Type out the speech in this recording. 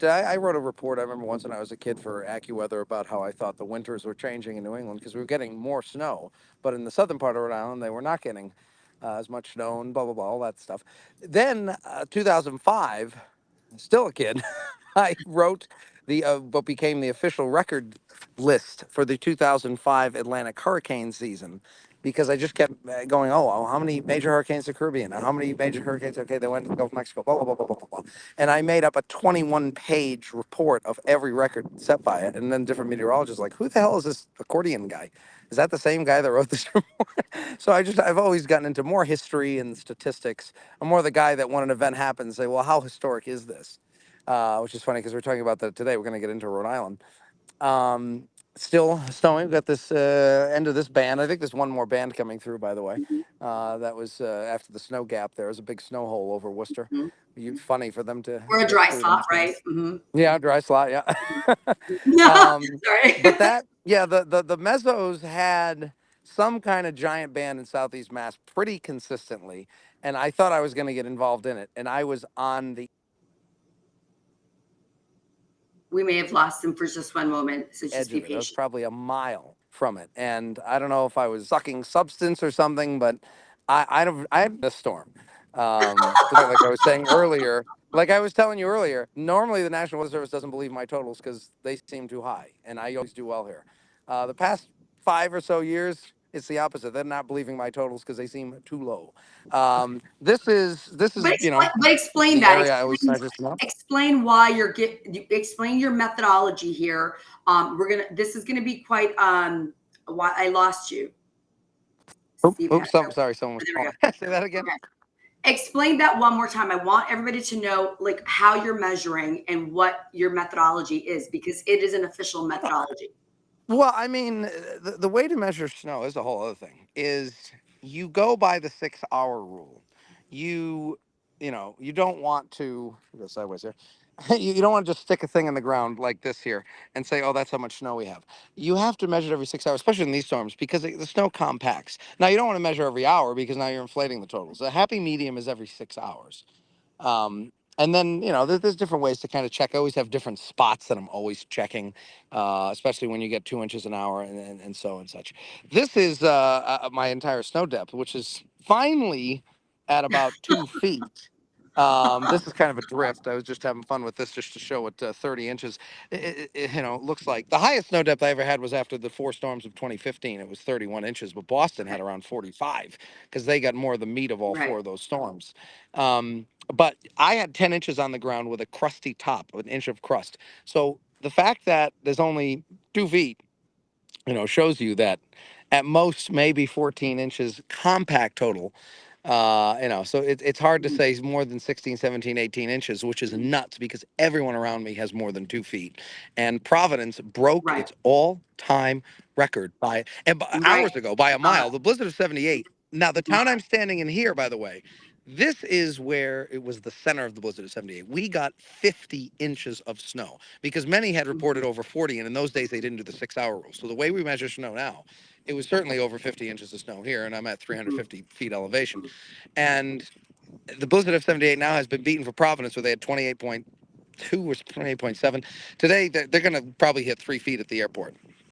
I wrote a report, I remember once when I was a kid for AccuWeather about how I thought the winters were changing in New England because we were getting more snow. But in the southern part of Rhode Island, they were not getting as much snow and blah, blah, blah, all that stuff. Then 2005, still a kid, I wrote the what became the official record list for the 2005 Atlantic hurricane season because I just kept going, oh, well, how many major hurricanes in the Caribbean? How many major hurricanes? Okay, they went to the Gulf of Mexico, blah, blah, blah, blah, blah, blah, blah. And I made up a 21-page report of every record set by it. And then different meteorologists like, who the hell is this accordion guy? Is that the same guy that wrote this report? So I've always gotten into more history and statistics. I'm more the guy that when an event happens, say, well, how historic is this? Which is funny because we're talking about that today. We're going to get into Rhode Island. Um, Still snowing. We've got this end of this band. I think there's one more band coming through, by the way. That was after the snow gap. There was a big snow hole over Worcester. Mhm. Funny for them to Or a get dry through them. spot, right? Yeah, dry slot. Yeah. No, sorry. But that, yeah, the Mesos had some kind of giant band in Southeast Mass pretty consistently, and I thought I was going to get involved in it, and I was on the We may have lost him for just one moment, so just edge be of it. I was patient. probably a mile from it, and I don't know if I was sucking substance or something, but I had a storm. Like I was saying earlier, like I was telling you earlier, normally the National Weather Service doesn't believe my totals because they seem too high, and I always do well here. The past 5 or so years, it's the opposite. They're not believing my totals because they seem too low. This is But explain the that. area I always measure snow. Explain why explain your methodology here. This is gonna be quite why I lost you. Steve had Oops, sorry, someone was there we calling. go. Say that again. Okay. Explain that one more time. I want everybody to know like how you're measuring and what your methodology is because it is an official methodology. Well, I mean, the way to measure snow is a whole other thing. Is you go by the 6 hour rule. You, you don't want to go sideways here. You don't want to just stick a thing in the ground like this here and say, oh, that's how much snow we have. You have to measure it every 6 hours, especially in these storms, because the snow compacts. Now, you don't want to measure every hour because now you're inflating the totals. A happy medium is every 6 hours. And then, there's different ways to kind of check. I always have different spots that I'm always checking, especially when you get 2 inches an hour and so and such. This is my entire snow depth, which is finally at about 2 feet. This is kind of a drift. I was just having fun with this just to show what 30 inches, looks like. The highest snow depth I ever had was after the four storms of 2015. It was 31 inches, but Boston Okay. had around 45 because they got more of the meat of all Right. four of those storms. But I had 10 inches on the ground with a crusty top, with an inch of crust. So the fact that there's only 2 feet, shows you that at most maybe 14 inches compact total. So it's hard to Mhm. say more than 16, 17, 18 inches, which is nuts because everyone around me has more than 2 feet. And Providence broke Right. its all-time record Right. hours ago by a Uh, mile. The blizzard of 78. Now, the town I'm standing in here, by the way, this is where it was the center of the blizzard of 78. We got 50 inches of snow because many had reported over 40, and in those days they didn't do the 6 hour rule. So the way we measure snow now, it was certainly over 50 inches of snow here, and I'm at 350 feet elevation. And the blizzard of 78 now has been beaten for Providence, where they had 28.2 or 28.7. Today, they're going to probably hit 3 feet at the airport.